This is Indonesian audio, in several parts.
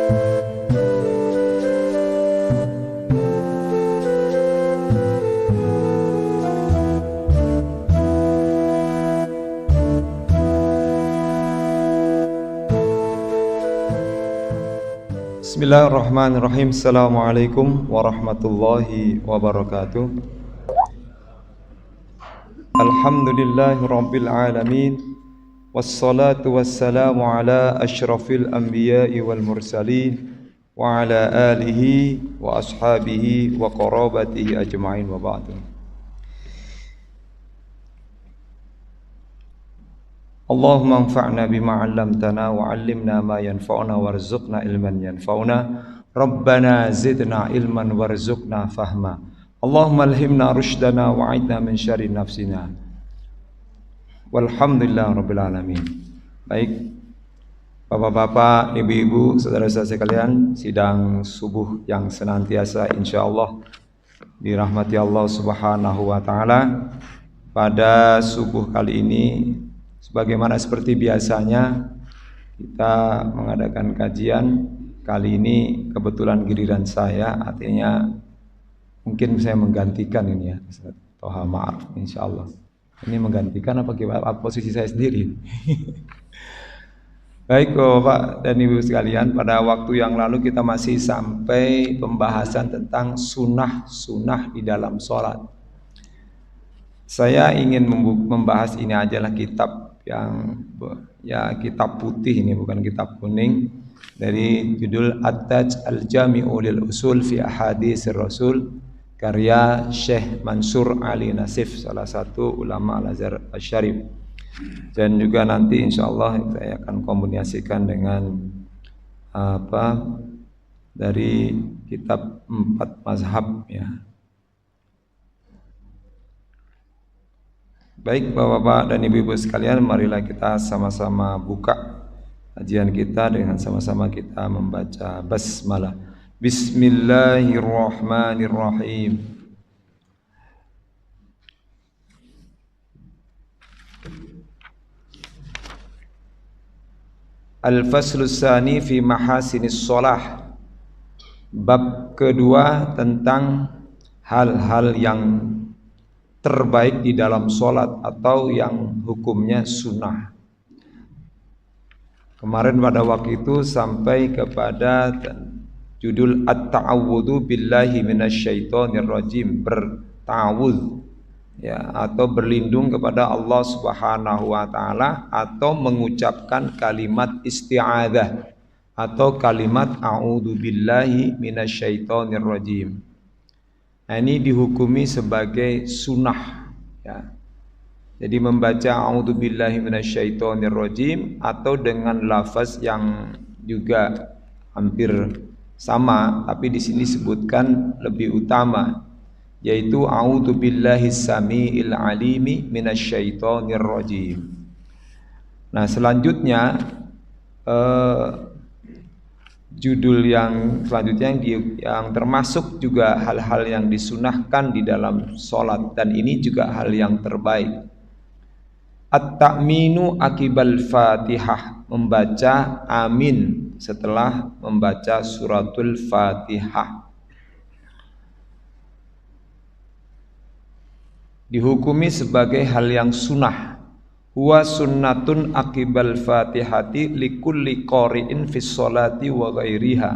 Bismillahirrahmanirrahim. Assalamualaikum warahmatullahi wabarakatuh. Alhamdulillahi rabbil alamin. Wassalatu wassalamu ala asyrafil anbiya'i wal mursalin wa ala alihi wa ashabihi wa qarabatihi ajma'in wa ba'du. Allahumma anfa'na bima 'allamtana wa 'allimna ma yanfa'una warzuqna ilman yanfa'una. Rabbana zidna ilman warzuqna fahma. Allahumma alhimna rushdana wa 'idna min syarri nafsina. Walhamdulillah rabbil alamin. Baik, Bapak-bapak, ibu-ibu, saudara-saudara sekalian, sidang subuh yang senantiasa insyaallah dirahmati Allah Subhanahu wa taala. Pada subuh kali ini, sebagaimana seperti biasanya kita mengadakan kajian. Kali ini kebetulan giliran saya, artinya mungkin saya menggantikan ini ya, Toha, maaf insyaallah. Ini menggantikan apa gimana posisi saya sendiri? Baik Bapak dan Ibu sekalian, pada waktu yang lalu kita masih sampai pembahasan tentang sunnah di dalam sholat. Saya ingin membahas ini ajalah kitab yang ya kitab putih, ini bukan kitab kuning, dari judul At-Taj Al-Jami'u lil Usul fi Ahaditsir Rasul, karya Syekh Mansur Ali Nasif, salah satu ulama Al-Azhar Asy-Syarif. Dan juga nanti insyaallah saya akan kombinasikan dengan dari kitab 4 mazhab ya. Baik Bapak-bapak dan Ibu-ibu sekalian, marilah kita sama-sama buka kajian kita dengan sama-sama kita membaca basmalah. Bismillahirrahmanirrahim. Al-Faslus Tsani fi Mahasinis Shalah. Bab kedua tentang hal-hal yang terbaik di dalam sholat atau yang hukumnya sunnah. Kemarin pada waktu itu sampai kepada judul At-Ta'awudhu billahi minasyaitonir rajim, bertawudz ya, atau berlindung kepada Allah Subhanahu wa taala, atau mengucapkan kalimat isti'adzah atau kalimat a'udzu billahi minasyaitonir rajim. Nah, ini dihukumi sebagai sunnah ya. Jadi membaca a'udzu billahi minasyaitonir rajim atau dengan lafaz yang juga hampir sama tapi di sini disebutkan lebih utama, yaitu a'udzu billahis samiil alimi minasyaitonir rajim. Nah, selanjutnya judul yang selanjutnya yang termasuk juga hal-hal yang disunahkan di dalam sholat, dan ini juga hal yang terbaik. At-ta'minu akibal fatihah, membaca amin setelah membaca suratul fatihah. Dihukumi sebagai hal yang sunnah. Huwa sunnatun akibal fatihati likulli qari'in fis sholati wa ghairiha.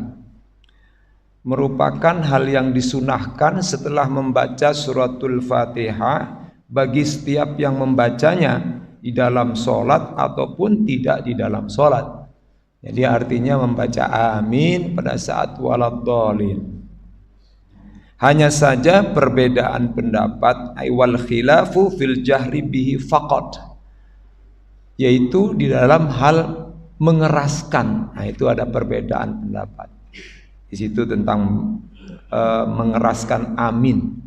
Merupakan hal yang disunahkan setelah membaca suratul fatihah bagi setiap yang membacanya di dalam sholat ataupun tidak di dalam sholat. Jadi artinya membaca amin pada saat waladhdallin. Hanya saja perbedaan pendapat wal khilafu fil jahri bihi faqat, yaitu di dalam hal mengeraskan. Nah, itu ada perbedaan pendapat di situ tentang mengeraskan amin.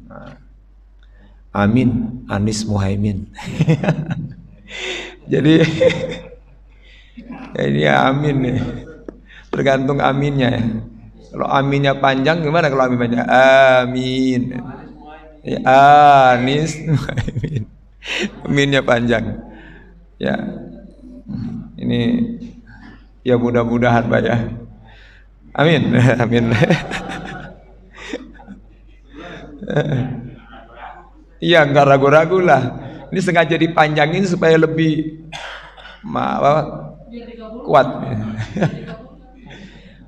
Amin Anies Muhaimin. Jadi ini amin nih, tergantung aminnya ya. Kalau aminnya panjang gimana kalau amin panjang? Amin. Ya, Anies Muhaimin. Aminnya panjang. Ya, ini ya mudah-mudahan Pak ya. Amin. Amin. Iya, nggak ragu-ragu lah. Ini sengaja dipanjangin supaya lebih kuat.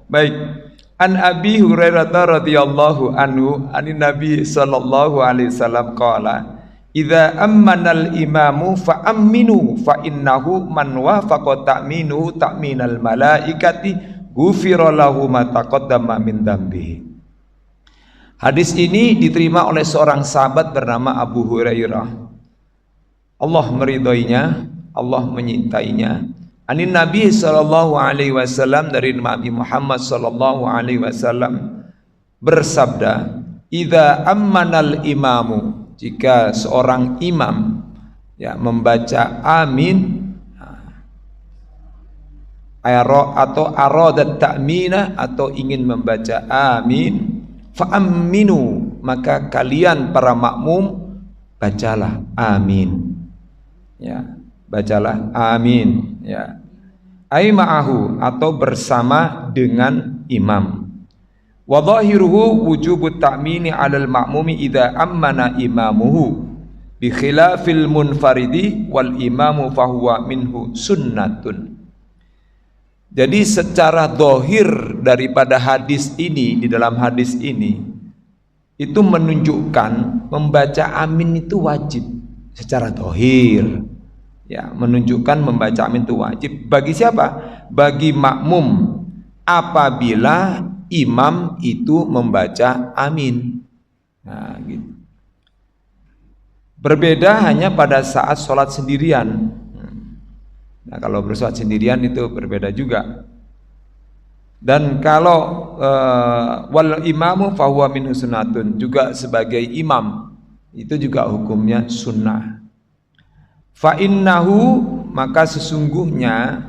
Baik. An Abi Hurairah radhiyallahu anhu anin Nabi sallallahu alaihi wasallam qala idza ammanal imamu fa aminu fa innahu man wafaqa ta'minu ta'minal malaikati ghufira lahu ma taqaddama min dambihi. Hadis ini diterima oleh seorang sahabat bernama Abu Hurairah. Allah meridhoinya, Allah menyintainya. Anin Nabi sallallahu alaihi wasallam, dari Nabi Muhammad sallallahu alaihi wasallam bersabda, "Idza ammanal imamu," jika seorang imam ya membaca amin atau aradat ta'mina atau ingin membaca amin, fa aminu, maka kalian para makmum bacalah amin. Ya, bacalah amin, ya. Ai ma'ahu, atau bersama dengan imam. Wa dhahiruhu wujubut ta'mini 'alal ma'mumi idza ammana imamuhu bi khilafil munfaridi wal imamu fahuwa minhu sunnatun. Jadi secara dhahir daripada hadis ini, di dalam hadis ini itu menunjukkan membaca amin itu wajib secara dhahir. Ya, menunjukkan membaca amin itu wajib bagi siapa? Bagi makmum apabila imam itu membaca amin. Nah, gitu. Berbeda hanya pada saat sholat sendirian. Nah, kalau bersolat sendirian itu berbeda juga. Dan kalau wal imamu fahuwa minhu sunnatun, juga sebagai imam itu juga hukumnya sunnah. Fa innahu, maka sesungguhnya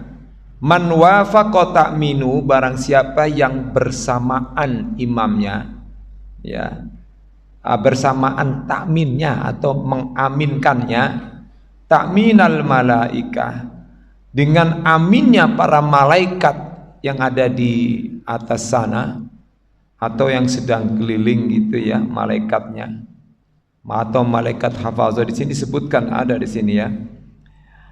man wafaqa ta'minu, barang siapa yang bersamaan imamnya, ya, bersamaan takminnya atau mengaminkannya, takminal malaikah, dengan aminnya para malaikat yang ada di atas sana atau yang sedang keliling gitu ya, malaikatnya. Atau malaikat hafazah, di sini disebutkan, ada di sini ya.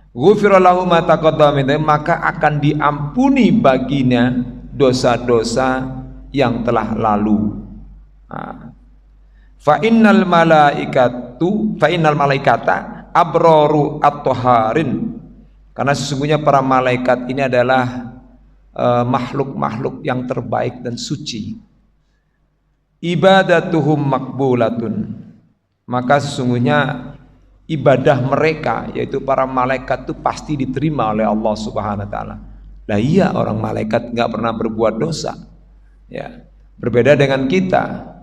Ghufira lahu ma taqaddama min dhanbi, maka akan diampuni baginya dosa-dosa yang telah lalu. Fa innal malaikata abraru at-taharin, karena sesungguhnya para malaikat ini adalah makhluk-makhluk yang terbaik dan suci. Ibadatuhum makbulatun, maka sesungguhnya ibadah mereka, yaitu para malaikat, itu pasti diterima oleh Allah Subhanahu wa taala. Lah iya, orang malaikat nggak pernah berbuat dosa. Ya, berbeda dengan kita.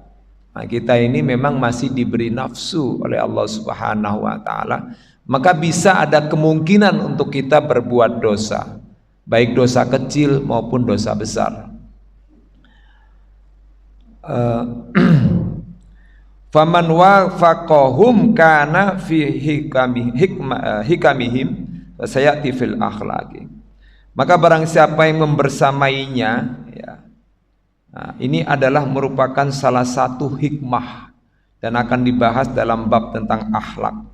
Nah, kita ini memang masih diberi nafsu oleh Allah Subhanahu wa taala, maka bisa ada kemungkinan untuk kita berbuat dosa, baik dosa kecil maupun dosa besar. Faman wafaqahum kana fi hikamihim sayati fil akhlaqi, maka barang siapa yang membersamainya, ya, nah, ini adalah merupakan salah satu hikmah dan akan dibahas dalam bab tentang akhlak.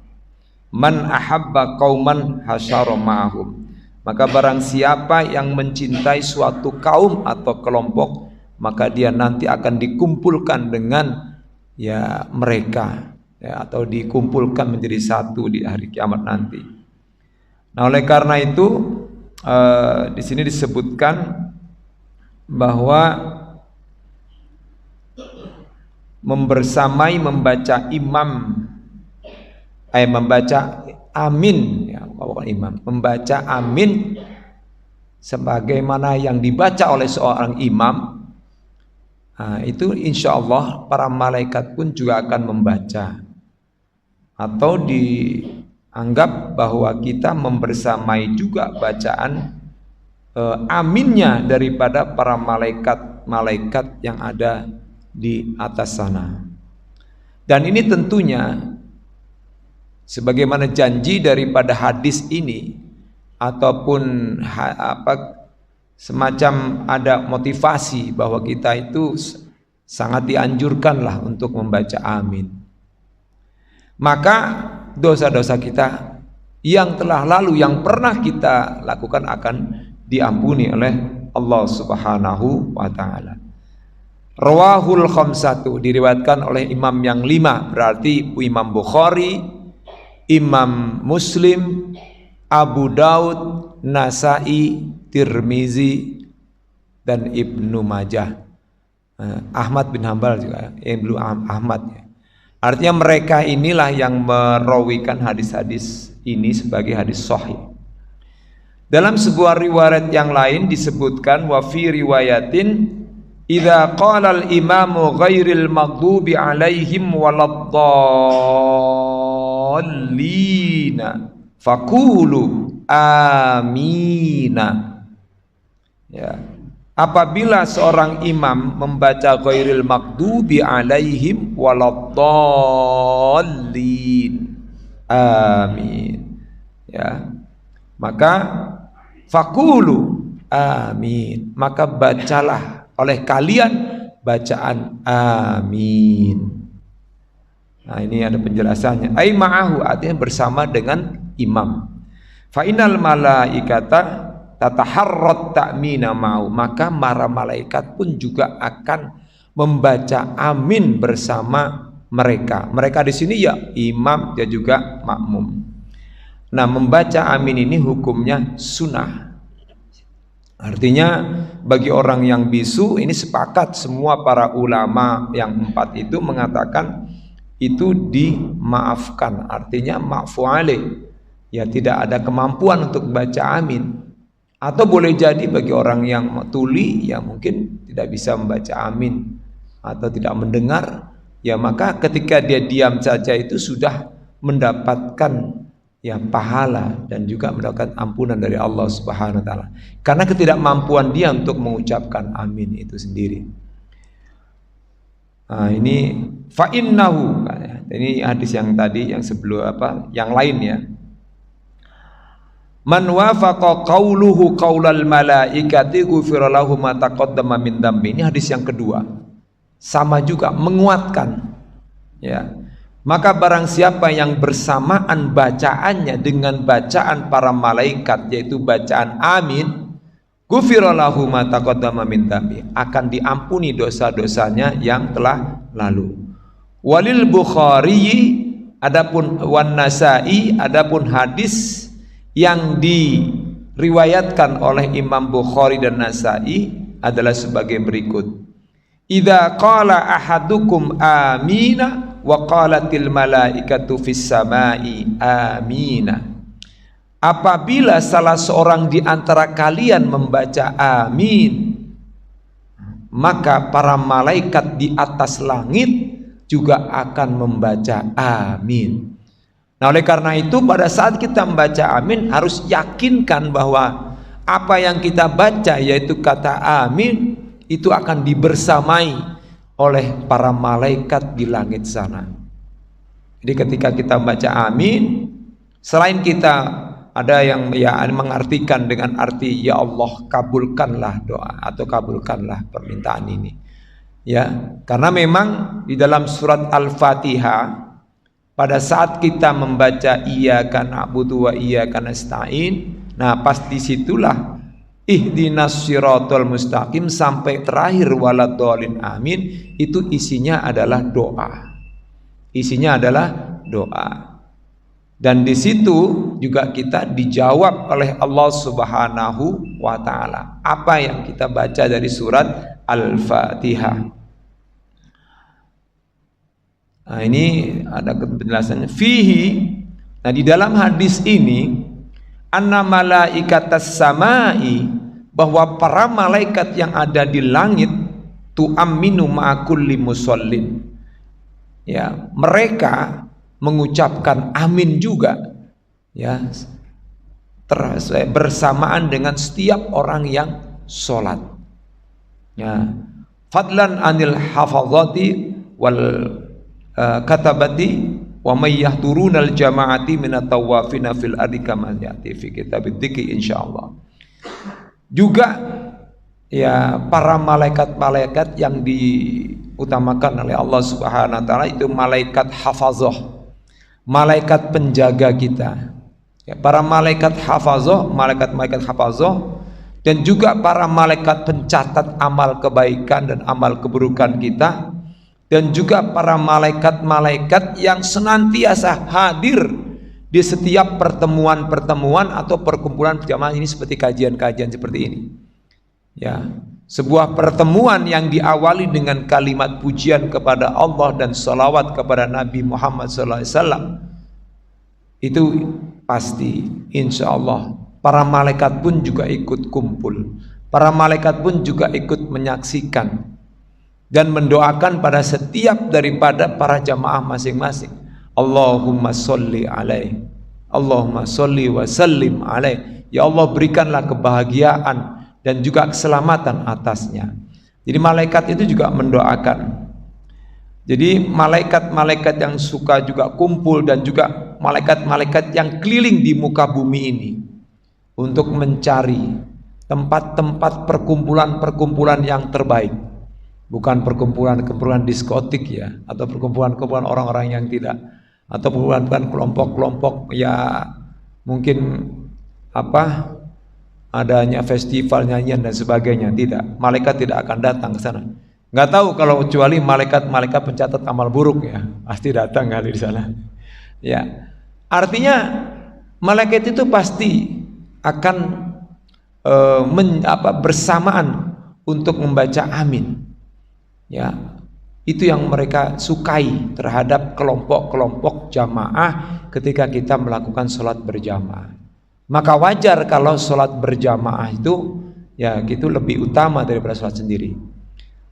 Man ahabba qauman hasyara ma'hum, maka barang siapa yang mencintai suatu kaum atau kelompok, maka dia nanti akan dikumpulkan dengan ya mereka, ya, atau dikumpulkan menjadi satu di hari kiamat nanti. Nah, oleh karena itu di sini disebutkan bahwa membersamai membaca imam, membaca amin, ya, bukan imam, membaca amin sebagaimana yang dibaca oleh seorang imam. Nah, itu insya Allah para malaikat pun juga akan membaca, atau dianggap bahwa kita membersamai juga bacaan aminnya daripada para malaikat yang ada di atas sana. Dan ini tentunya sebagaimana janji daripada hadis ini ataupun semacam ada motivasi bahwa kita itu sangat dianjurkanlah untuk membaca amin. Maka dosa-dosa kita yang telah lalu, yang pernah kita lakukan akan diampuni oleh Allah Subhanahu wa ta'ala. Rawahul khamsatu, diriwayatkan oleh imam yang 5, berarti Imam Bukhari, Imam Muslim, Abu Daud, Nasai, Tirmizi, dan Ibnu Majah. Ahmad bin Hanbal juga, Ibnu Ahmad ya. Artinya mereka inilah yang merawikan hadis-hadis ini sebagai hadis sahih. Dalam sebuah riwayat yang lain disebutkan, wa fi riwayatin idza qala al-imamu ghairil maghdubi alaihim waladdallina faqulu amina. Ya. Apabila seorang imam membaca ghairil maghdubi alaihim waladdallin, amin, ya, maka faqulu amin, maka bacalah oleh kalian bacaan amin. Nah, ini ada penjelasannya. Ai ma'ahu, artinya bersama dengan imam. Fa innal malaikata tataharrat ta'mina ma'u, maka para malaikat pun juga akan membaca amin bersama mereka. Mereka di sini ya imam dan juga makmum. Nah, membaca amin ini hukumnya sunnah. Artinya bagi orang yang bisu, ini sepakat semua para ulama yang 4 itu mengatakan itu dimaafkan, artinya ma'fu alaih, ya tidak ada kemampuan untuk baca amin. Atau boleh jadi bagi orang yang tuli, ya mungkin tidak bisa membaca amin atau tidak mendengar, ya maka ketika dia diam saja itu sudah mendapatkan ya pahala dan juga mendapatkan ampunan dari Allah Subhanahu wa taala. Karena ketidakmampuan dia untuk mengucapkan amin itu sendiri. Nah, ini fa innahu, ini hadis yang tadi yang sebelum yang lain ya. Man wafaqa qauluhu qaulal malaikati ghufira lahu ma taqaddama min dzambi. Ini hadis yang kedua. Sama juga menguatkan. Ya. Maka barang siapa yang bersamaan bacaannya dengan bacaan para malaikat, yaitu bacaan amin, ghufira lahu ma taqaddama min dzambi, akan diampuni dosa-dosanya yang telah lalu. Walil Bukhari, adapun wan Nasai, adapun hadis yang diriwayatkan oleh Imam Bukhari dan Nasai adalah sebagai berikut. Idza qala ahadukum amina wa qalatil malaikatu fis samai amina. Apabila salah seorang di antara kalian membaca amin, maka para malaikat di atas langit juga akan membaca amin. Nah, oleh karena itu pada saat kita membaca amin harus yakinkan bahwa apa yang kita baca, yaitu kata amin, itu akan dibersamai oleh para malaikat di langit sana. Jadi ketika kita membaca amin, selain kita ada yang ya mengartikan dengan arti ya Allah kabulkanlah doa atau kabulkanlah permintaan ini. Ya, karena memang di dalam surat Al-Fatihah pada saat kita membaca iyyaka na'budu wa iyyaka nasta'in, nah pas disitulah ihdinas siratal mustaqim sampai terakhir waladhdallin amin, itu isinya adalah doa. Isinya adalah doa. Dan di situ juga kita dijawab oleh Allah Subhanahu wa taala apa yang kita baca dari surat Al-Fatihah. Nah, ini ada penjelasannya. Fihi, nah di dalam hadis ini, anna malaikatas samai, bahwa para malaikat yang ada di langit, tu'amminu ma'a kulli musallin, ya mereka mengucapkan amin juga, ya bersamaan dengan setiap orang yang sholat. Ya, fadlan anil hafazati wal katabati wa may yahdurunal jamaati minat tawafina fil ardi kama ya'ti fi kitabid dzikri insyaallah. Juga ya para malaikat-malaikat yang diutamakan oleh Allah Subhanahu wa taala itu malaikat hafazah, malaikat penjaga kita. Ya, para malaikat hafazah, malaikat-malaikat hafazah, dan juga para malaikat pencatat amal kebaikan dan amal keburukan kita, dan juga para malaikat-malaikat yang senantiasa hadir di setiap pertemuan-pertemuan atau perkumpulan jamaah ini seperti kajian-kajian seperti ini. Ya, sebuah pertemuan yang diawali dengan kalimat pujian kepada Allah dan salawat kepada Nabi Muhammad SAW, itu pasti insya Allah para malaikat pun juga ikut kumpul, para malaikat pun juga ikut menyaksikan dan mendoakan pada setiap daripada para jamaah masing-masing. Allahumma sholli alaih, Allahumma sholli wa sallim alaih. Ya Allah, berikanlah kebahagiaan dan juga keselamatan atasnya. Jadi malaikat itu juga mendoakan. Jadi malaikat-malaikat yang suka juga kumpul, dan juga malaikat-malaikat yang keliling di muka bumi ini untuk mencari tempat-tempat perkumpulan-perkumpulan yang terbaik. Bukan perkumpulan-perkumpulan diskotik ya, atau perkumpulan-perkumpulan orang-orang yang tidak, atau perkumpulan kelompok-kelompok ya mungkin adanya festival nyanyian dan sebagainya. Tidak, malaikat tidak akan datang ke sana. Nggak tahu kalau kecuali malaikat-malaikat pencatat amal buruk ya, pasti datang kali di sana. Ya, artinya malaikat itu pasti akan bersamaan untuk membaca amin. Ya, itu yang mereka sukai terhadap kelompok-kelompok jamaah ketika kita melakukan sholat berjamaah. Maka wajar kalau sholat berjamaah itu ya gitu lebih utama daripada sholat sendiri.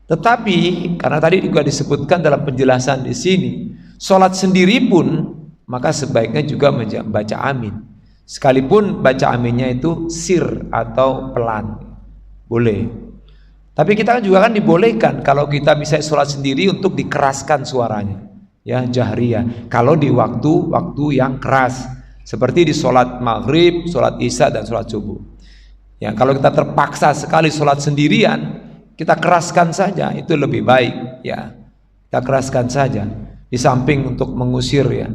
Tetapi karena tadi juga disebutkan dalam penjelasan di sini, sholat sendiri pun maka sebaiknya juga membaca amin. Sekalipun baca aminnya itu sir atau pelan, boleh. Tapi kita juga kan dibolehkan kalau kita bisa sholat sendiri untuk dikeraskan suaranya, ya jahriyah. Kalau di waktu-waktu yang keras, seperti di sholat maghrib, sholat isya dan sholat subuh. Ya, kalau kita terpaksa sekali sholat sendirian, kita keraskan saja, itu lebih baik. Ya, kita keraskan saja. Di samping untuk mengusir ya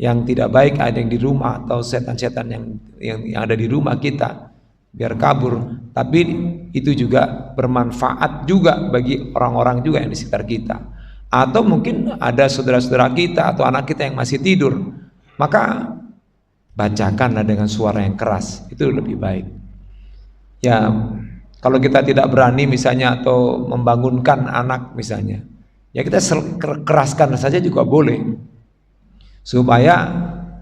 yang tidak baik ada yang di rumah atau setan-setan yang ada di rumah kita biar kabur, tapi itu juga bermanfaat juga bagi orang-orang juga yang di sekitar kita, atau mungkin ada saudara-saudara kita atau anak kita yang masih tidur, maka bacakanlah dengan suara yang keras, itu lebih baik. Ya, kalau kita tidak berani misalnya atau membangunkan anak misalnya, ya kita keraskan saja juga boleh, supaya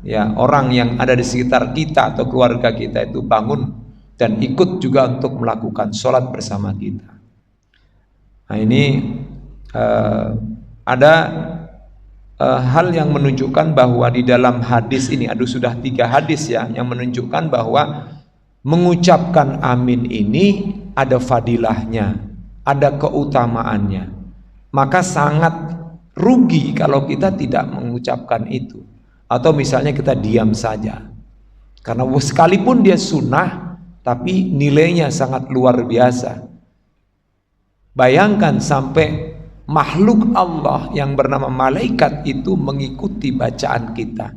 ya orang yang ada di sekitar kita atau keluarga kita itu bangun dan ikut juga untuk melakukan sholat bersama kita. Nah ini ada hal yang menunjukkan bahwa di dalam hadis ini, sudah 3 hadis ya yang menunjukkan bahwa mengucapkan amin ini ada fadilahnya, ada keutamaannya. Maka sangat rugi kalau kita tidak mengucapkan itu, atau misalnya kita diam saja, karena sekalipun dia sunnah tapi nilainya sangat luar biasa. Bayangkan sampai makhluk Allah yang bernama malaikat itu mengikuti bacaan kita,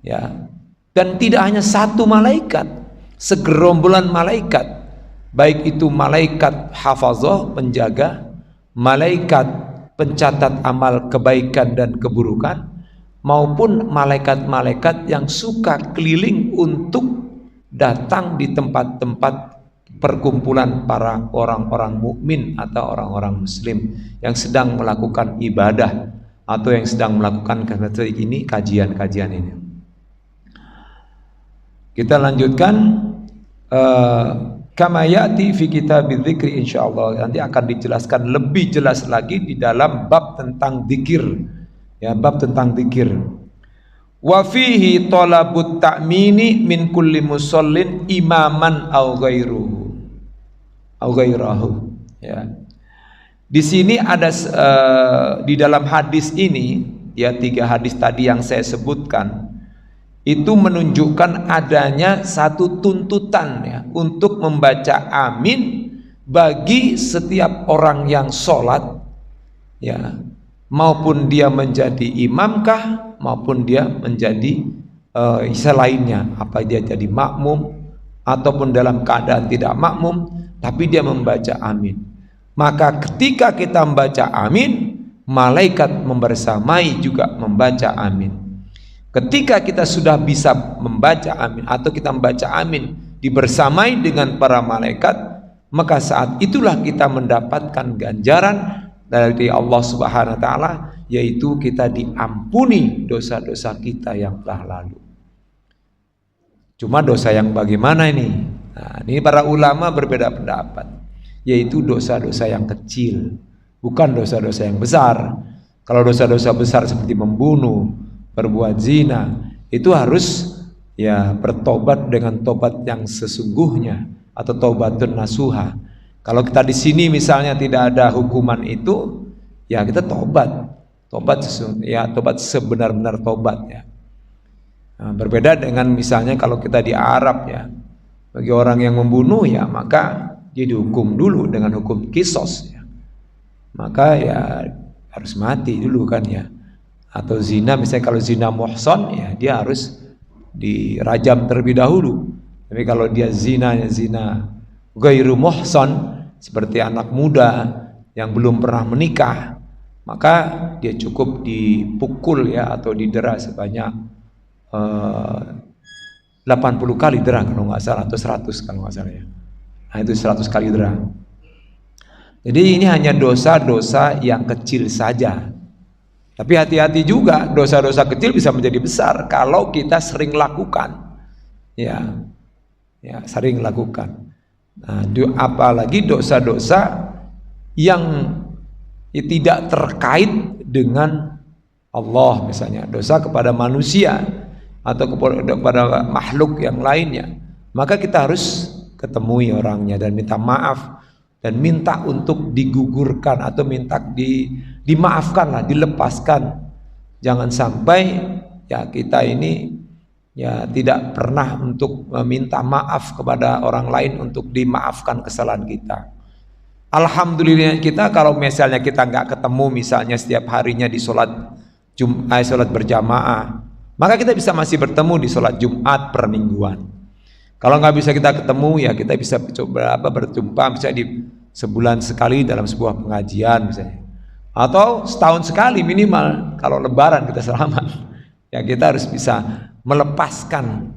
ya. Dan tidak hanya satu malaikat, segerombolan malaikat, baik itu malaikat hafazah penjaga, malaikat pencatat amal kebaikan dan keburukan, maupun malaikat-malaikat yang suka keliling untuk datang di tempat-tempat perkumpulan para orang-orang mukmin atau orang-orang muslim yang sedang melakukan ibadah atau yang sedang melakukan kajian-kajian ini. Kita lanjutkan kama ya'ti fi kitabiz dzikri, insyaallah nanti akan dijelaskan lebih jelas lagi di dalam bab tentang zikir, ya, bab tentang zikir. Wa fihi talabut ta'mini min kulli musallin imaman aw ghairahu, ya. Di sini ada di dalam hadis ini, ya, 3 hadis tadi yang saya sebutkan itu menunjukkan adanya satu tuntutan ya untuk membaca amin bagi setiap orang yang sholat, ya, maupun dia menjadi imamkah, maupun dia menjadi selainnya, apa dia jadi makmum ataupun dalam keadaan tidak makmum, tapi dia membaca amin. Maka ketika kita membaca amin, malaikat membersamai juga membaca amin. Ketika kita sudah bisa membaca amin atau kita membaca amin dibersamai dengan para malaikat, maka saat itulah kita mendapatkan ganjaran dari Allah Subhanahu wa taala, yaitu kita diampuni dosa-dosa kita yang telah lalu. Cuma dosa yang bagaimana ini? Nah, ini para ulama berbeda pendapat, yaitu dosa-dosa yang kecil, bukan dosa-dosa yang besar. Kalau dosa-dosa besar seperti membunuh, berbuat zina, itu harus ya bertobat dengan tobat yang sesungguhnya atau taubatun nasuha. Kalau kita di sini misalnya tidak ada hukuman itu, ya kita tobat sebenar-benar tobat ya. Nah, berbeda dengan misalnya kalau kita di Arab ya, bagi orang yang membunuh ya maka dia dihukum dulu dengan hukum kisos ya. Maka ya harus mati dulu kan ya. Atau zina, misalnya kalau zina muhsan ya dia harus dirajam terlebih dahulu. Tapi kalau dia zina ghairu muhsan, seperti anak muda yang belum pernah menikah, maka dia cukup dipukul ya atau didera sebanyak 80 kali dera kalau nggak salah, atau 100 kalau nggak salah ya. Nah itu 100 kali dera. Jadi ini hanya dosa-dosa yang kecil saja. Tapi hati-hati juga, dosa-dosa kecil bisa menjadi besar kalau kita sering lakukan. Ya sering lakukan. Nah, apalagi dosa-dosa yang tidak terkait dengan Allah, misalnya dosa kepada manusia atau kepada makhluk yang lainnya, maka kita harus ketemui orangnya dan minta maaf dan minta untuk digugurkan atau minta dimaafkan lah, dilepaskan. Jangan sampai ya kita ini ya tidak pernah untuk meminta maaf kepada orang lain untuk dimaafkan kesalahan kita. Alhamdulillah kita kalau misalnya kita nggak ketemu misalnya setiap harinya di sholat berjamaah, maka kita bisa masih bertemu di sholat Jumat per mingguan. Kalau nggak bisa kita ketemu ya kita bisa coba berjumpa misalnya di sebulan sekali dalam sebuah pengajian misalnya, atau setahun sekali minimal. Kalau lebaran kita selamat ya kita harus bisa melepaskan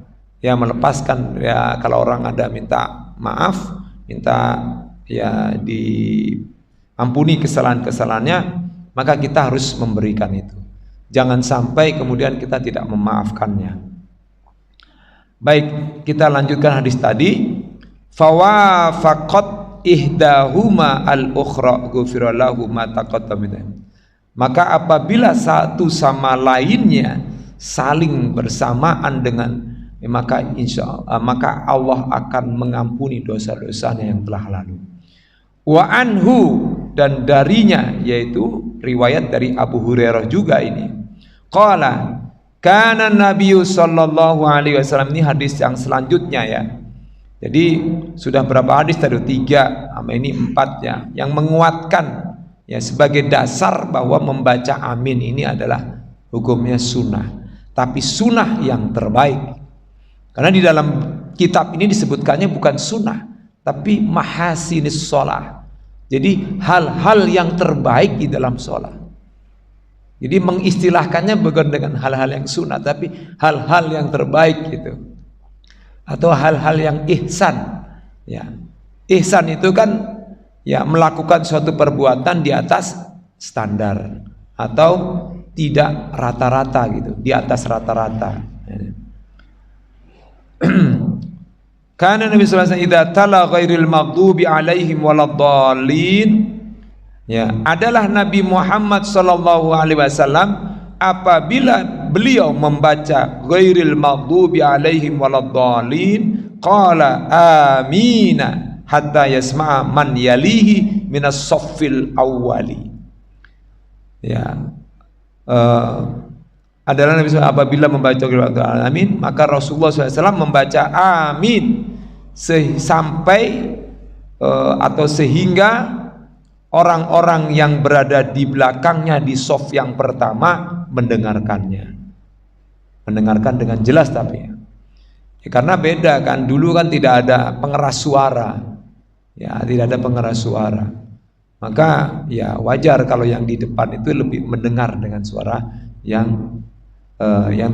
ya kalau orang ada minta maaf, minta ya diampuni kesalahan-kesalahannya, maka kita harus memberikan itu. Jangan sampai kemudian kita tidak memaafkannya. Baik, kita lanjutkan hadis tadi. Fawafaqat ihdahuma al-ukhra ghufira lahu ma taqaddama. Maka apabila satu sama lainnya saling bersamaan dengan maka maka Allah akan mengampuni dosa-dosanya yang telah lalu. Wa anhu, dan darinya, yaitu riwayat dari Abu Hurairah juga ini. Qala kana Nabiyu sallallahu alaihi wasallam, ini hadis yang selanjutnya ya. Jadi sudah berapa hadis tadi? 3, sama ini 4 ya, yang menguatkan ya sebagai dasar bahwa membaca amin ini adalah hukumnya sunnah, tapi sunnah yang terbaik. Karena di dalam kitab ini disebutkannya bukan sunnah, tapi mahasinis sholah. Jadi hal-hal yang terbaik di dalam sholat. Jadi mengistilahkannya bukan dengan hal-hal yang sunnah, tapi hal-hal yang terbaik gitu, atau hal-hal yang ihsan. Ya, ihsan itu kan ya melakukan suatu perbuatan di atas standar atau tidak rata-rata gitu, di atas rata-rata. Karena Nabi sallallahu alaihi wasallam idza tala ghairil maghdubi alaihim waladdallin, ya, adalah Nabi Muhammad sallallahu alaihi wasallam apabila beliau membaca ghairil maghdubi alaihim waladdallin qala amina hatta yasma'a man yalihi minas saffil awwali. Ya, adalah Nabi SAW apabila membaca amin, maka Rasulullah SAW membaca amin sampai atau sehingga orang-orang yang berada di belakangnya di saf yang pertama mendengarkannya, mendengarkan dengan jelas. Tapi ya, karena beda kan, dulu kan tidak ada pengeras suara, ya tidak ada pengeras suara, maka ya wajar kalau yang di depan itu lebih mendengar dengan suara yang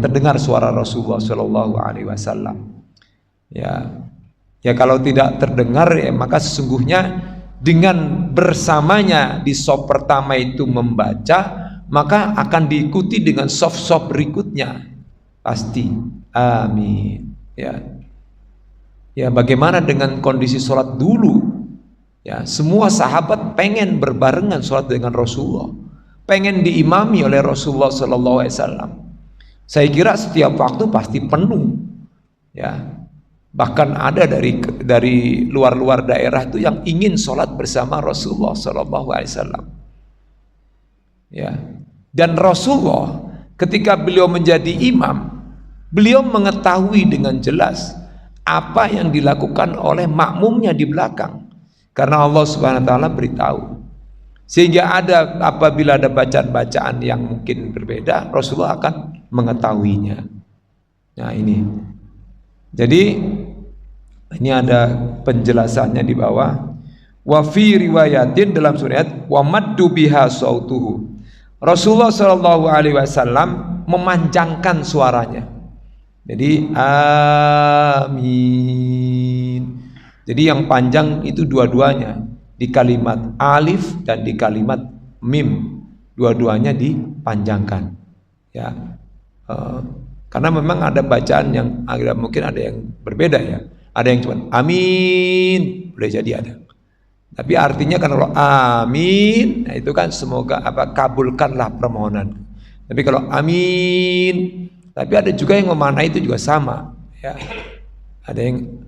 terdengar suara Rasulullah Shallallahu Alaihi Wasallam. Ya kalau tidak terdengar ya maka sesungguhnya dengan bersamanya di shaf pertama itu membaca, maka akan diikuti dengan shaf-shaf berikutnya pasti. Amin. Ya bagaimana dengan kondisi sholat dulu? Ya semua sahabat pengen berbarengan sholat dengan Rasulullah, pengen diimami oleh Rasulullah Sallallahu Alaihi Wasallam. Saya kira setiap waktu pasti penuh. Ya bahkan ada dari luar-luar daerah itu yang ingin sholat bersama Rasulullah Sallallahu Alaihi Wasallam. Ya dan Rasulullah ketika beliau menjadi imam, beliau mengetahui dengan jelas apa yang dilakukan oleh makmumnya di belakang, karena Allah Subhanahu wa taala beritahu. Sehingga apabila ada bacaan-bacaan yang mungkin berbeda, Rasulullah akan mengetahuinya. Nah ini. Jadi ini ada penjelasannya di bawah. Wa fi riwayatin, dalam surat, wa maddu biha sautuhu. Rasulullah Shallallahu Alaihi Wasallam memanjangkan suaranya. Jadi amin. Jadi yang panjang itu dua-duanya, di kalimat alif dan di kalimat mim, dua-duanya dipanjangkan. Ya, karena memang ada bacaan yang agak mungkin ada yang berbeda ya. Ada yang cuma amin, boleh jadi ada. Tapi artinya kan kalau amin, nah itu kan semoga kabulkanlah permohonan. Tapi kalau amin, tapi ada juga yang memaknai itu juga sama. Ya, ada yang.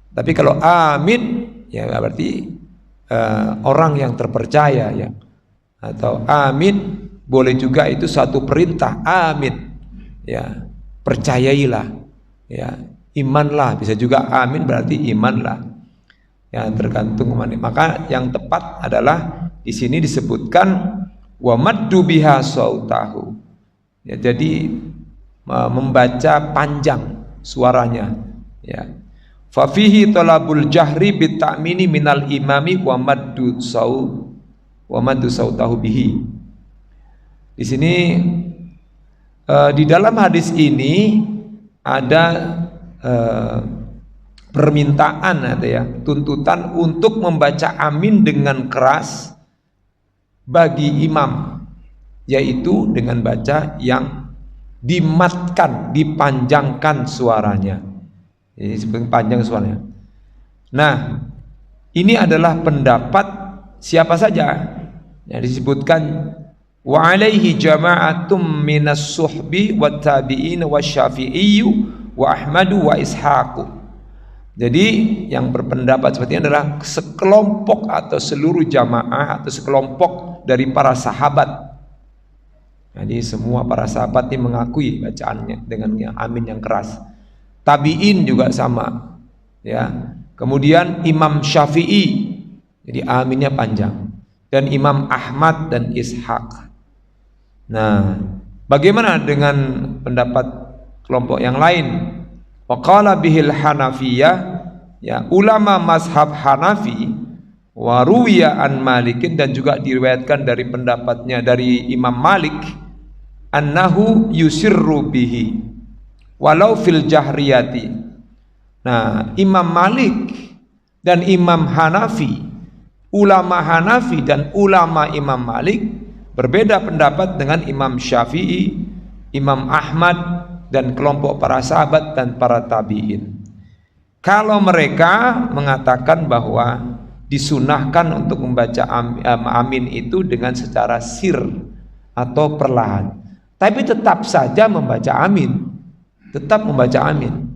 Tapi kalau amin, ya berarti orang yang terpercaya ya, atau amin boleh juga itu satu perintah, amin ya, percayailah ya, imanlah, bisa juga amin berarti imanlah ya, tergantung mana. Maka yang tepat adalah di sini disebutkan wa maddu biha sautahu ya, jadi membaca panjang suaranya ya. Fa fihi talabul jahri bit ta'mini minal imami wa maddu sautahu bihi. Di sini di dalam hadis ini ada permintaan, ada ya, tuntutan untuk membaca amin dengan keras bagi imam, yaitu dengan baca yang dimatkan, dipanjangkan suaranya. Jadi sebenarnya panjang suaranya. Nah, ini adalah pendapat siapa saja. Yang disebutkan wa alaihi jama'atum minas suhbi wat tabi'in wasyafi'i wa ahmadu wa ishaqu. Jadi yang berpendapat seperti ini adalah sekelompok atau seluruh jamaah atau sekelompok dari para sahabat. Jadi semua para sahabat ini mengakui bacaannya dengan amin yang keras. Tabi'in juga sama ya. Kemudian Imam Syafi'i, jadi aminnya panjang, dan Imam Ahmad dan Ishaq. Nah, bagaimana dengan pendapat kelompok yang lain? Waqala bihil Hanafiyah, ya, ulama mazhab Hanafi, wa ruwiya an Malikin, dan juga diriwayatkan dari pendapatnya dari Imam Malik, annahu yusirru bihi walau fil jahriyati. Nah, Imam Malik dan Imam Hanafi, ulama Hanafi dan ulama Imam Malik berbeda pendapat dengan Imam Syafi'i, Imam Ahmad dan kelompok para sahabat dan para tabi'in. Kalau mereka mengatakan bahwa disunahkan untuk membaca amin itu dengan secara sir atau perlahan, tapi tetap saja membaca amin. Tetap membaca amin,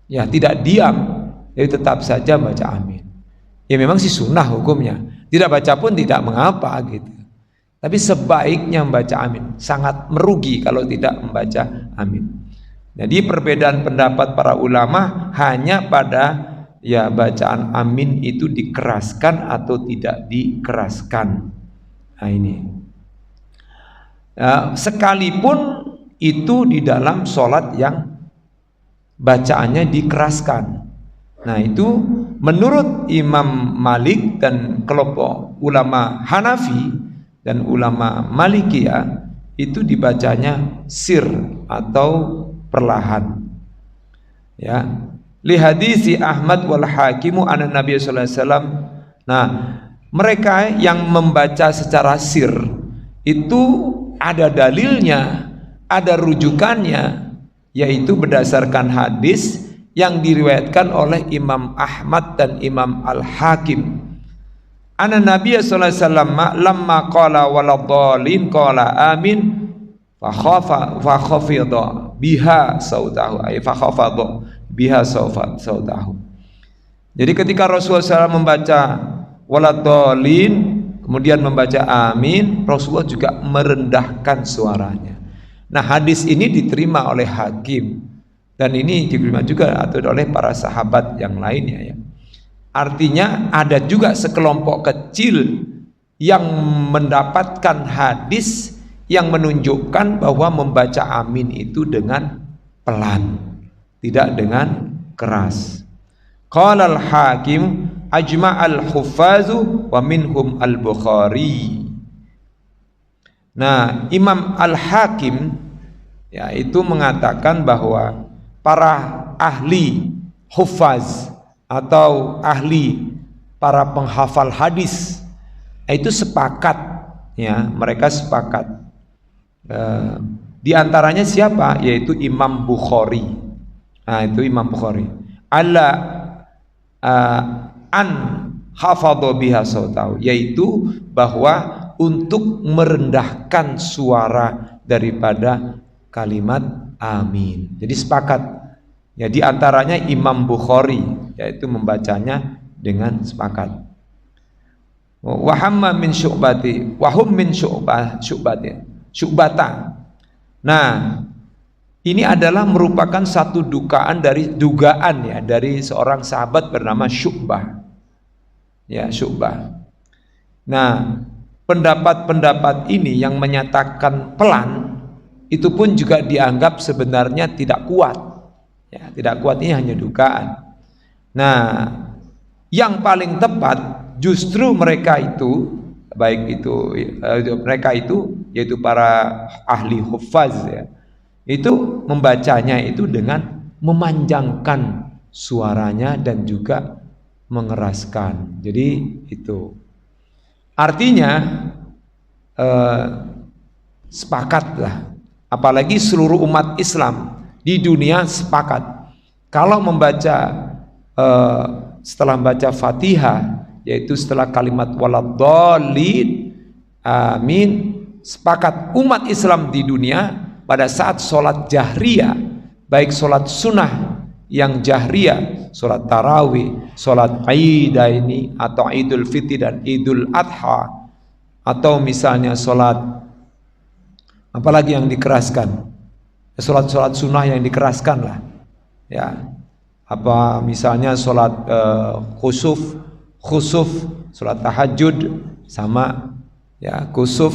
ya, tidak diam, jadi tetap saja baca amin. Ya memang sih sunnah hukumnya, tidak baca pun tidak mengapa gitu. Tapi sebaiknya membaca amin, sangat merugi kalau tidak membaca amin. Jadi perbedaan pendapat para ulama hanya pada ya bacaan amin itu dikeraskan atau tidak dikeraskan. Nah ini sekalipun itu di dalam sholat yang bacaannya dikeraskan. Nah itu menurut Imam Malik dan kelompok ulama Hanafi dan ulama Malikiyah itu dibacanya sir atau perlahan. Ya, li hadisi Ahmad wal Hakimu anan Nabi sallallahu alaihi wasallam. Nah, mereka yang membaca secara sir itu ada dalilnya, ada rujukannya, yaitu berdasarkan hadis yang diriwayatkan oleh Imam Ahmad dan Imam Al-Hakim. Anna Nabi sallallahu alaihi wasallam lamma qala waladhdallin qala amin fa khafidha biha sautahu ay fa khafadha biha sautahu. Jadi ketika Rasulullah SAW membaca waladhdallin kemudian membaca amin, Rasulullah juga merendahkan suaranya. Nah, hadis ini diterima oleh Hakim dan ini diterima juga atau oleh para sahabat yang lainnya ya. Artinya ada juga sekelompok kecil yang mendapatkan hadis yang menunjukkan bahwa membaca amin itu dengan pelan, tidak dengan keras. Qala al-Hakim ajma'al huffazu wa minhum al-Bukhari. Nah, Imam Al-Hakim yaitu mengatakan bahwa para ahli huffaz atau ahli para penghafal hadis itu sepakat ya, mereka sepakat di antaranya siapa? Yaitu Imam Bukhari. Nah, itu Imam Bukhari. Alla an hafadha biha sautahu, yaitu bahwa untuk merendahkan suara daripada kalimat amin. Jadi sepakat. Ya, di antaranya Imam Bukhari yaitu membacanya dengan sepakat. Wa hamma min syu'bati wa hum min syu'bata. Nah, ini adalah merupakan satu dugaan ya dari seorang sahabat bernama Syu'bah. Ya, Syu'bah. Nah, pendapat-pendapat ini yang menyatakan pelan itu pun juga dianggap sebenarnya tidak kuat. Ya, tidak kuat, ini hanya dugaan. Nah, yang paling tepat justru mereka itu, baik itu mereka itu yaitu para ahli huffaz ya, itu membacanya itu dengan memanjangkan suaranya dan juga mengeraskan. Jadi itu artinya sepakatlah, apalagi seluruh umat Islam di dunia sepakat kalau membaca setelah membaca Fatihah, yaitu setelah kalimat waladhdallin amin, sepakat umat Islam di dunia pada saat sholat jahriyah, baik sholat sunnah yang jahriyah, sholat tarawih, sholat Aidaini atau Idul Fitri dan Idul Adha, atau misalnya sholat apalagi yang dikeraskan, sholat sunnah yang dikeraskan lah ya, apa misalnya sholat khusuf, sholat tahajud sama ya, khusuf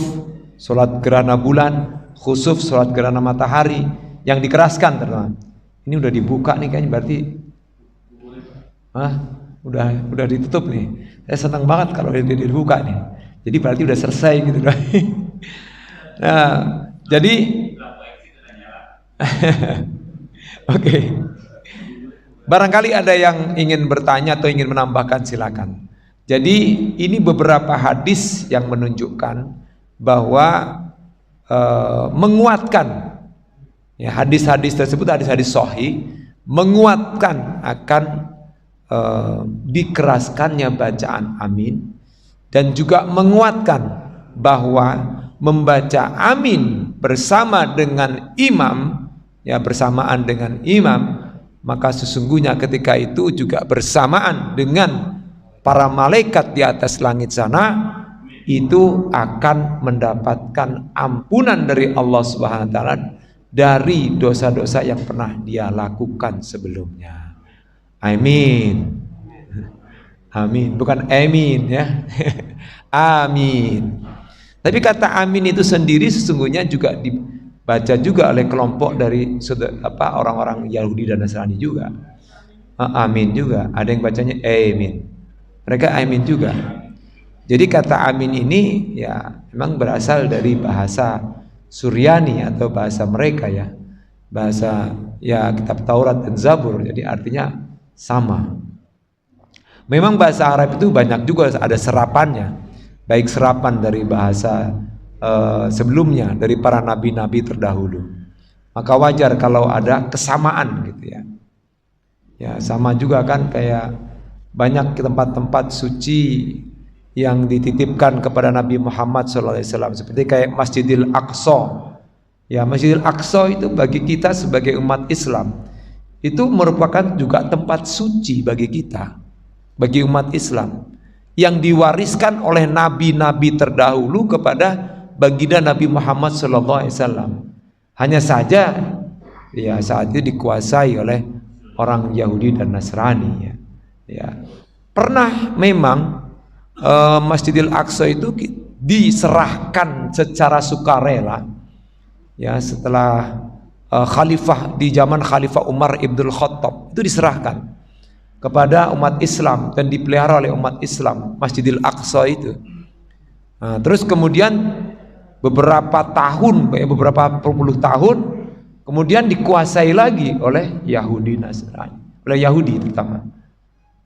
sholat gerhana bulan, khusuf sholat gerhana matahari yang dikeraskan teman. Ini udah dibuka nih kayaknya, berarti udah ditutup nih. Saya senang banget kalau udah dibuka nih, jadi berarti udah selesai gitu. Nah, jadi oke. Barangkali ada yang ingin bertanya atau ingin menambahkan, silakan. Jadi ini beberapa hadis yang menunjukkan bahwa menguatkan ya, hadis-hadis tersebut, hadis-hadis sahih menguatkan akan dikeraskannya bacaan amin, dan juga menguatkan bahwa membaca amin bersama dengan imam ya, bersamaan dengan imam, maka sesungguhnya ketika itu juga bersamaan dengan para malaikat di atas langit sana, itu akan mendapatkan ampunan dari Allah Subhanahu wa taala dari dosa-dosa yang pernah dia lakukan sebelumnya. Amin. Amin, bukan amin ya. Amin. Tapi kata amin itu sendiri sesungguhnya juga dibaca juga oleh kelompok dari orang-orang Yahudi dan Nasrani juga. Amin juga. Ada yang bacanya amin. Mereka amin juga. Jadi kata amin ini ya memang berasal dari bahasa Suryani atau bahasa mereka ya. Bahasa ya kitab Taurat dan Zabur. Jadi artinya sama. Memang bahasa Arab itu banyak juga ada serapannya. Baik serapan dari bahasa sebelumnya dari para nabi-nabi terdahulu. Maka wajar kalau ada kesamaan gitu ya. Ya sama juga kan kayak banyak tempat-tempat suci yang dititipkan kepada Nabi Muhammad SAW seperti kayak Masjidil Aqsa. Ya Masjidil Aqsa itu bagi kita sebagai umat Islam itu merupakan juga tempat suci bagi kita, bagi umat Islam yang diwariskan oleh nabi-nabi terdahulu kepada baginda Nabi Muhammad SAW. Hanya saja ya saat itu dikuasai oleh orang Yahudi dan Nasrani ya. Ya. Pernah memang Masjidil Aqsa itu diserahkan secara sukarela ya setelah khalifah di zaman Khalifah Umar Ibnul Khattab itu diserahkan kepada umat Islam dan dipelihara oleh umat Islam Masjidil Aqsa itu. Nah, terus kemudian beberapa puluh tahun kemudian dikuasai lagi oleh Yahudi Nasrani, oleh Yahudi terutama.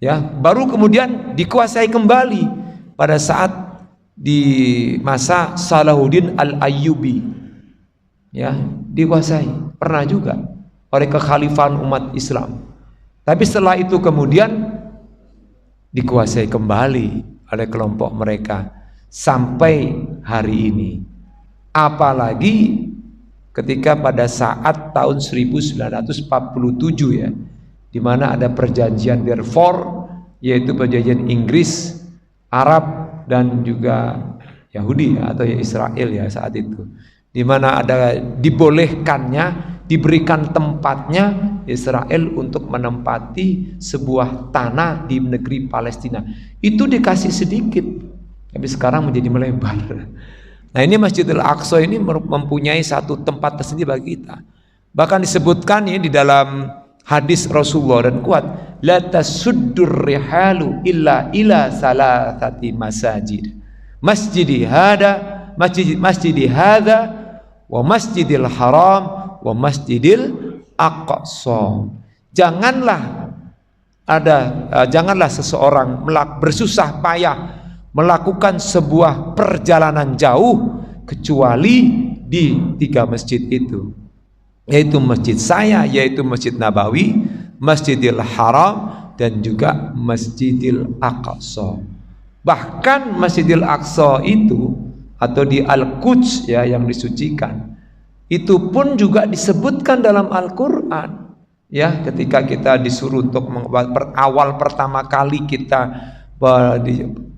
Ya, baru kemudian dikuasai kembali pada saat di masa Salahuddin Al-Ayyubi. Ya, dikuasai. Pernah juga oleh kekhalifahan umat Islam. Tapi setelah itu kemudian dikuasai kembali oleh kelompok mereka sampai hari ini. Apalagi ketika pada saat tahun 1947 ya, di mana ada perjanjian Balfour, yaitu perjanjian Inggris, Arab dan juga Yahudi atau Israel ya saat itu, di mana ada dibolehkannya, diberikan tempatnya Israel untuk menempati sebuah tanah di negeri Palestina. Itu dikasih sedikit, tapi sekarang menjadi melebar. Nah ini Masjidil Aqsa ini mempunyai satu tempat tersendiri bagi kita. Bahkan disebutkan ya di dalam hadis Rasulullah dan kuat, la tasuddur rihalu illa ila salasati masajid. Masjidi hada wa masjidil haram wa masjidil aqsa. Janganlah seseorang bersusah payah melakukan sebuah perjalanan jauh kecuali di 3 masjid itu, yaitu masjid saya, yaitu Masjid Nabawi, Masjidil Haram dan juga Masjidil Aqsa. Bahkan Masjidil Aqsa itu atau di Al-Quds ya yang disucikan, itu pun juga disebutkan dalam Al-Quran ya, ketika kita disuruh untuk awal pertama kali kita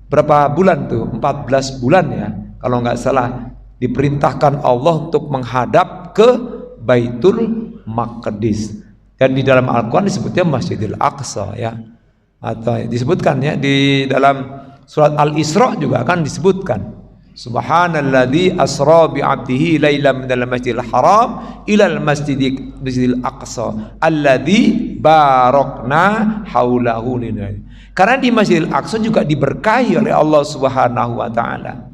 berapa bulan tuh, 14 bulan ya kalau nggak salah, diperintahkan Allah untuk menghadap ke Baitul Maqdis, dan di dalam Al-Quran disebutnya Masjidil Aqsa ya, atau disebutkan ya di dalam surat Al-Isra juga akan disebutkan Subhanalladzi asra bi 'abdihi lailan minal masjidil haram ilal masjidil aqsa alladzi barakna haulahu linal. Karena di Masjidil Aqsa juga diberkahi oleh Allah Subhanahu wa taala.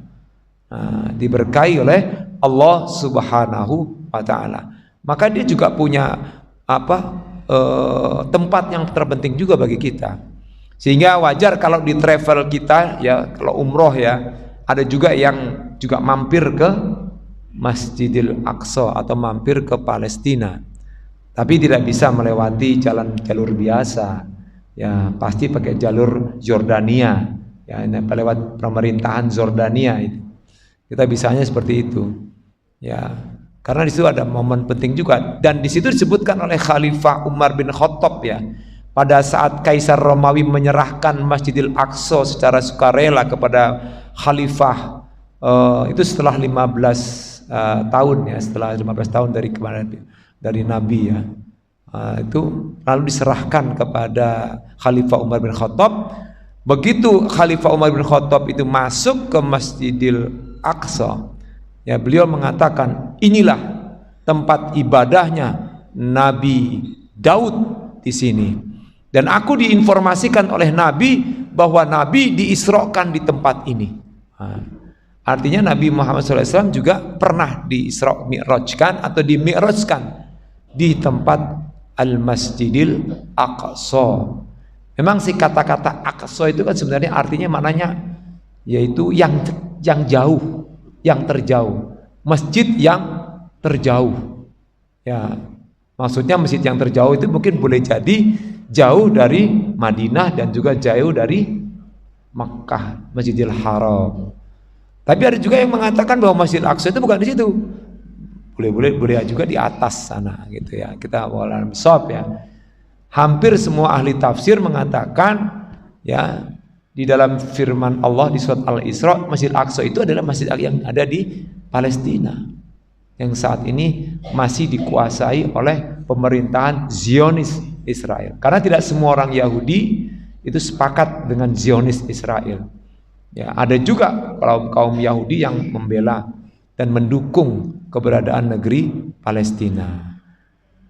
Nah, diberkahi oleh Allah Subhanahu wa taala. Maka dia juga punya tempat yang terpenting juga bagi kita. Sehingga wajar kalau di travel kita ya, kalau umroh ya, ada juga yang juga mampir ke Masjidil Aqsa atau mampir ke Palestina. Tapi tidak bisa melewati jalur biasa. Ya, pasti pakai jalur Jordania. Ya, lewat pemerintahan Jordania itu. Kita bisanya seperti itu. Ya, karena di situ ada momen penting juga, dan di situ disebutkan oleh Khalifah Umar bin Khattab ya. Pada saat Kaisar Romawi menyerahkan Masjidil Aqsa secara sukarela kepada Khalifah itu setelah 15 tahun ya, setelah 15 tahun dari Nabi ya, itu lalu diserahkan kepada Khalifah Umar bin Khattab. Begitu Khalifah Umar bin Khattab itu masuk ke Masjidil Aqsa, ya beliau mengatakan, inilah tempat ibadahnya Nabi Daud di sini. Dan aku diinformasikan oleh Nabi bahwa Nabi diisrokan di tempat ini. Artinya Nabi Muhammad SAW juga pernah diisra mi'rajkan atau dimi'rajkan di tempat Al-Masjidil Aqsa. Memang si kata-kata Aqsa itu kan sebenarnya artinya maknanya yaitu yang jauh, yang terjauh, masjid yang terjauh. Ya, maksudnya masjid yang terjauh itu mungkin boleh jadi jauh dari Madinah dan juga jauh dari Makkah, Masjidil Haram. Tapi ada juga yang mengatakan bahwa Masjid Aqsa itu bukan di situ. Boleh juga di atas sana gitu ya. Kita wallahualam shawab ya. Hampir semua ahli tafsir mengatakan ya di dalam firman Allah di surat Al-Isra, Masjid Aqsa itu adalah masjid yang ada di Palestina yang saat ini masih dikuasai oleh pemerintahan Zionis Israel. Karena tidak semua orang Yahudi itu sepakat dengan Zionis Israel. Ya, ada juga kaum Yahudi yang membela dan mendukung keberadaan negeri Palestina.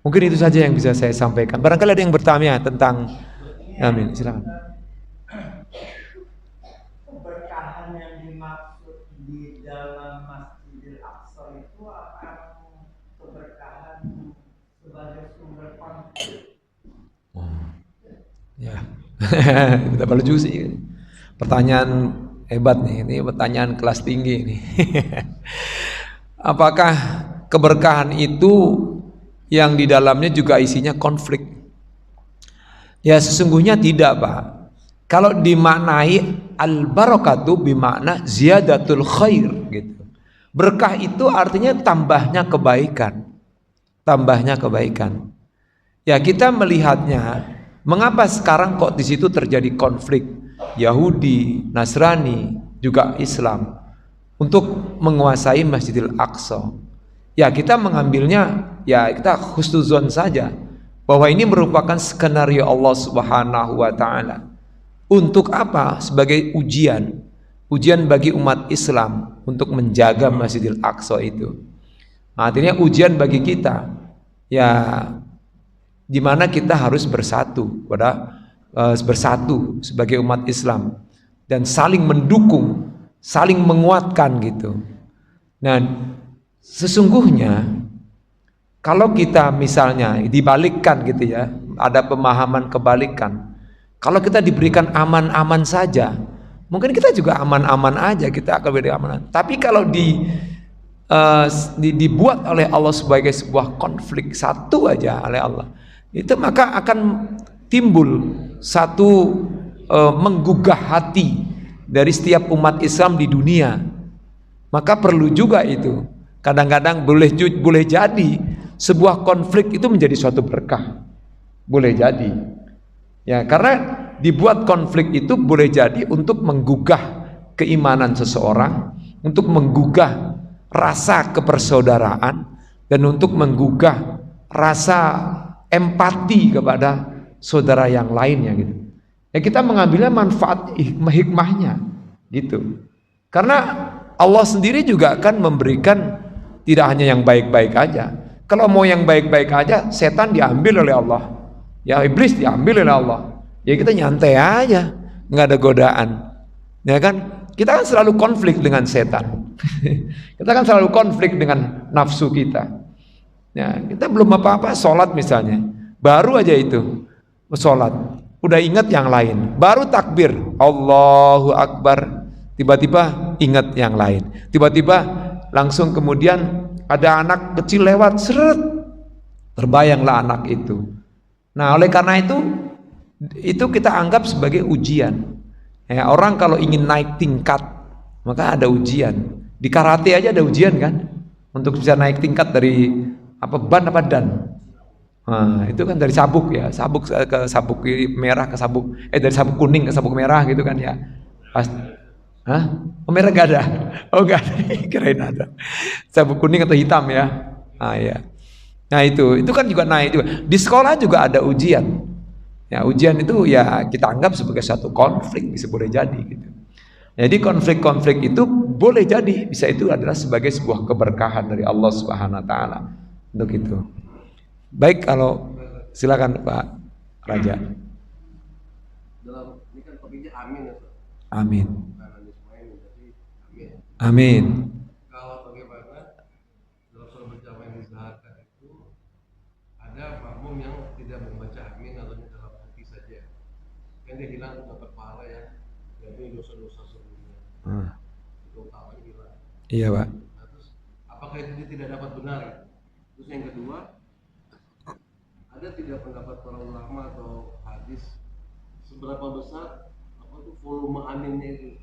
Mungkin itu saja yang bisa saya sampaikan. Barangkali ada yang bertanya tentang, amin, silakan. Keberkahan yang dimaksud di dalam Masjidil Aqsa itu akan keberkahan sebagai sumber konflik. Ya, kita perlu sih. Pertanyaan hebat nih, ini pertanyaan kelas tinggi nih. Apakah keberkahan itu yang di dalamnya juga isinya konflik? Ya sesungguhnya tidak, Pak. Kalau dimaknai al-barakatu bimakna ziyadatul khair gitu. Berkah itu artinya tambahnya kebaikan. Tambahnya kebaikan. Ya kita melihatnya, mengapa sekarang kok di situ terjadi konflik Yahudi, Nasrani, juga Islam untuk menguasai Masjidil Aqsa? Ya kita mengambilnya, ya kita husnuzon saja bahwa ini merupakan skenario Allah Subhanahu wa taala. Untuk apa? Sebagai ujian bagi umat Islam untuk menjaga Masjidil Aqsa itu. Artinya ujian bagi kita, ya di mana kita harus bersatu sebagai umat Islam dan saling mendukung, saling menguatkan gitu. Nah, sesungguhnya kalau kita misalnya dibalikkan gitu ya, ada pemahaman kebalikan. Kalau kita diberikan aman-aman saja, mungkin kita juga aman-aman aja, kita akan beri amanan. Tapi kalau dibuat oleh Allah sebagai sebuah konflik satu aja oleh Allah, itu maka akan timbul satu menggugah hati dari setiap umat Islam di dunia. Maka perlu juga itu. Kadang-kadang boleh jadi sebuah konflik itu menjadi suatu berkah. Boleh jadi. Ya, karena dibuat konflik itu boleh jadi untuk menggugah keimanan seseorang, untuk menggugah rasa kepersaudaraan, dan untuk menggugah rasa empati kepada saudara yang lainnya gitu. Ya kita mengambilnya manfaat hikmahnya gitu. Karena Allah sendiri juga akan memberikan tidak hanya yang baik-baik aja. Kalau mau yang baik-baik aja, setan diambil oleh Allah. Ya iblis diambil oleh Allah. Ya kita nyantai aja, nggak ada godaan. Ya kan? Kita kan selalu konflik dengan setan. Kita kan selalu konflik dengan nafsu kita. Ya, kita belum apa-apa sholat misalnya, baru aja itu sholat, udah ingat yang lain, baru takbir, Allahu Akbar, tiba-tiba ingat yang lain, tiba-tiba langsung kemudian ada anak kecil lewat, seret, terbayanglah anak itu. Nah oleh karena itu kita anggap sebagai ujian. Ya, orang kalau ingin naik tingkat maka ada ujian. Di karate aja ada ujian kan, untuk bisa naik tingkat dari ban apa dan. Nah, itu kan dari sabuk ya, sabuk ke sabuk merah ke sabuk dari sabuk kuning ke sabuk merah gitu kan ya. Pas merah gak ada. Oh gak ada, kirain ada. Sabuk kuning atau hitam ya. Ya. Nah itu kan juga naik juga. Di sekolah juga ada ujian. Ya, ujian itu ya kita anggap sebagai satu konflik, bisa boleh jadi gitu. Jadi konflik-konflik itu boleh jadi bisa itu adalah sebagai sebuah keberkahan dari Allah Subhanahu wa taala. Untuk itu. Baik, kalau silakan Pak Raja. Dalam ini kan topiknya amin ya, Pak. Amin. Karena Ismail jadi amin. Amin. Kalau bagaimana dalam sholat berjamaah yang disarankan itu ada makmum yang tidak membaca amin atau dalam hati saja, kan dia hilang dapat pahala ya, jadi dosa-dosa sebelumnya itu utamanya hilang. Iya Pak. Nah, terus apakah itu dia tidak dapat benar? Terus yang kedua, ada tidak pendapat para ulama atau hadis seberapa besar apa itu volume aminnya itu?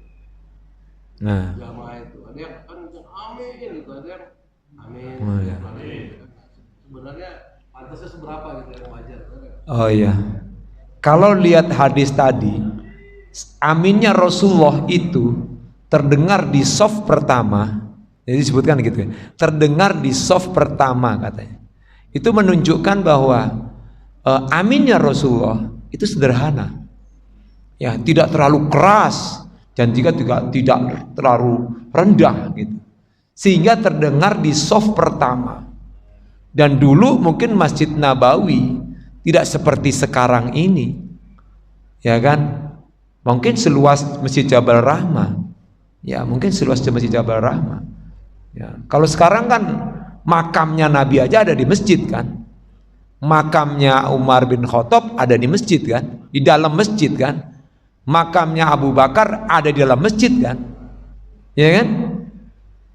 Nah, Jamaah itu ada yang kan amin gitu, ada yang amin, Oh, iya. amin. Sebenarnya pantasnya seberapa gitu yang wajar? oh iya. Kalau lihat hadis tadi, aminnya Rasulullah itu terdengar di shaf pertama. Jadi disebutkan gitu ya. Terdengar di shaf pertama katanya. Itu menunjukkan bahwa aminnya Rasulullah itu sederhana. Ya, tidak terlalu keras dan juga tidak terlalu rendah gitu. Sehingga terdengar di shaf pertama. Dan dulu mungkin Masjid Nabawi tidak seperti sekarang ini. Ya kan? Mungkin seluas Masjid Jabal Rahmah. Ya, mungkin seluas Masjid Jabal Rahmah. Ya, kalau sekarang kan makamnya Nabi aja ada di masjid kan. Makamnya Umar bin Khattab ada di masjid kan, di dalam masjid kan. Makamnya Abu Bakar ada di dalam masjid kan. Ya kan?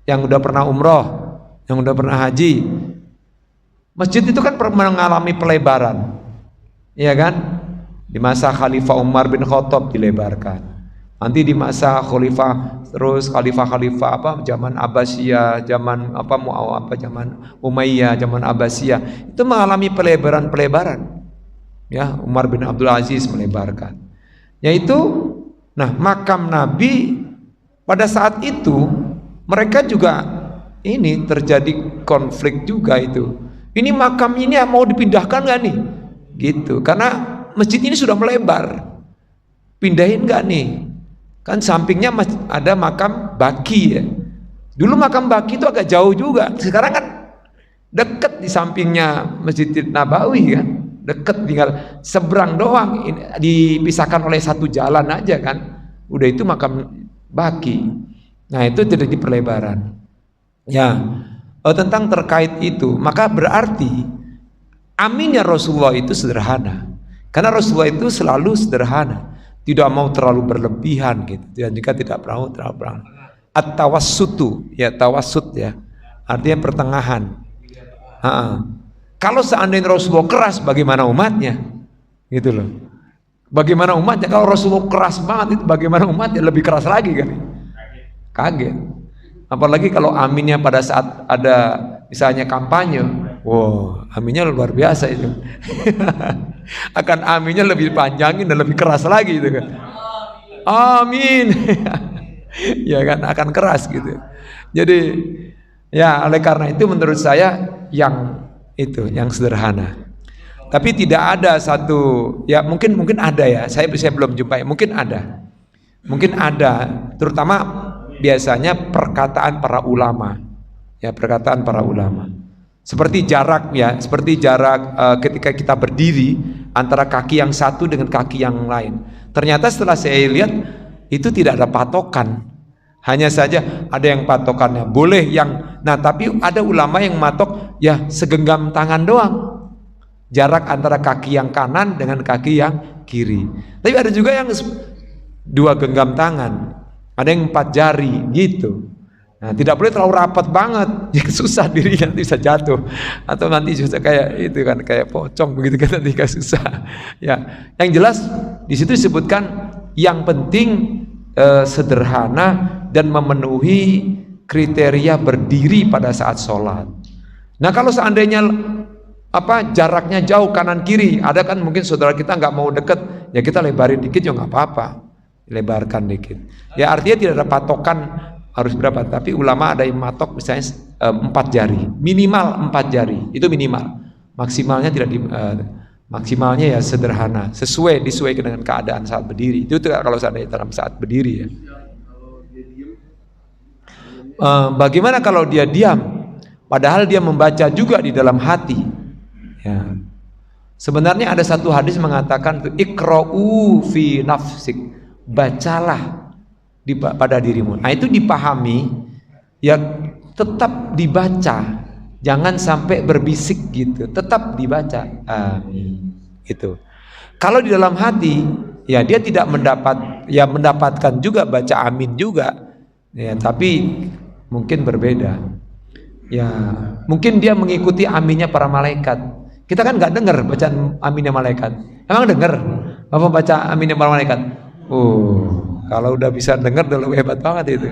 Yang udah pernah umroh, yang udah pernah haji. Masjid itu kan mengalami pelebaran. Ya kan? Di masa Khalifah Umar bin Khattab dilebarkan. Nanti di masa khalifah apa zaman Abbasiyah, zaman zaman Umayyah, zaman Abbasiyah itu mengalami pelebaran. Ya, Umar bin Abdul Aziz melebarkan. Yaitu makam Nabi pada saat itu mereka juga ini terjadi konflik juga itu. Ini makam ini mau dipindahkan nggak nih? Gitu. Karena masjid ini sudah melebar. Pindahin nggak nih? Kan sampingnya ada makam Baki ya. Dulu makam Baki itu agak jauh juga. Sekarang kan deket di sampingnya Masjid Nabawi kan. Deket, tinggal seberang doang. Dipisahkan oleh satu jalan aja kan. Udah itu makam Baki. Nah itu terjadi perlebaran. Ya, tentang terkait itu, maka berarti aminnya Rasulullah itu sederhana. Karena Rasulullah itu selalu sederhana. Tidak mau terlalu berlebihan gitu, dan juga tidak terlalu at-tawassutu, ya tawassut ya, artinya pertengahan. Kalau seandainya Rasulullah keras, bagaimana umatnya? Gitu loh. Bagaimana umatnya? Kalau Rasulullah keras banget, itu bagaimana umatnya? Lebih keras lagi kan? Kaget. Apalagi kalau aminnya pada saat ada misalnya kampanye, wow, aminnya luar biasa itu. Akan aminnya lebih panjangin dan lebih keras lagi gitu kan. Amin. Ya kan akan keras gitu. Jadi ya oleh karena itu menurut saya yang sederhana. Tapi tidak ada satu, ya mungkin ada ya. Saya belum jumpai. Mungkin ada, terutama biasanya perkataan para ulama. Ya, perkataan para ulama. Seperti jarak ketika kita berdiri antara kaki yang satu dengan kaki yang lain. Ternyata setelah saya lihat itu tidak ada patokan. Hanya saja ada yang patokannya boleh tapi ada ulama yang matok ya segenggam tangan doang. Jarak antara kaki yang kanan dengan kaki yang kiri. Tapi ada juga yang 2 genggam tangan. Ada yang 4 jari gitu. Nah, tidak boleh terlalu rapat banget, ya susah dirinya, nanti bisa jatuh atau nanti juga kayak pocong begitu kan, nanti susah. Ya, yang jelas di situ disebutkan yang penting sederhana dan memenuhi kriteria berdiri pada saat sholat. Nah, kalau seandainya jaraknya jauh kanan kiri, ada kan mungkin saudara kita nggak mau deket, ya kita lebarin dikit ya nggak apa-apa, lebarkan dikit. Ya artinya tidak ada patokan harus berapa, tapi ulama ada yang matok misalnya 4 jari, minimal 4 jari, itu minimal, maksimalnya tidak Maksimalnya ya sederhana, disesuaikan dengan keadaan saat berdiri. Itu kalau seandainya dalam saat berdiri ya. Kalau dia diem, Bagaimana kalau dia diam? Padahal dia membaca juga di dalam hati. Ya. Sebenarnya ada satu hadis mengatakan itu ikra'u fi nafsik, bacalah pada dirimu. Nah itu dipahami, ya tetap dibaca, jangan sampai berbisik gitu, tetap dibaca. Amin. Gitu. Kalau di dalam hati, ya dia tidak mendapatkan juga baca amin juga, ya tapi mungkin berbeda. Ya mungkin dia mengikuti aminnya para malaikat. Kita kan nggak dengar bacaan aminnya malaikat. Emang dengar Bapak baca aminnya para malaikat? Kalau udah bisa dengar udah lebih hebat banget itu.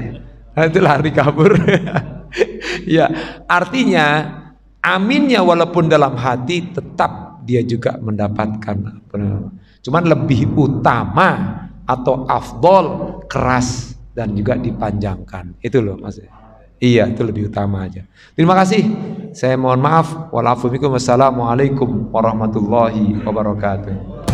Nah, itu lari kabur. Ya, artinya aminnya walaupun dalam hati tetap dia juga mendapatkan. Cuman lebih utama atau afdol keras dan juga dipanjangkan. Itu loh Mas. Iya, itu lebih utama aja. Terima kasih. Saya mohon maaf. Wassalamualaikum warahmatullahi wabarakatuh.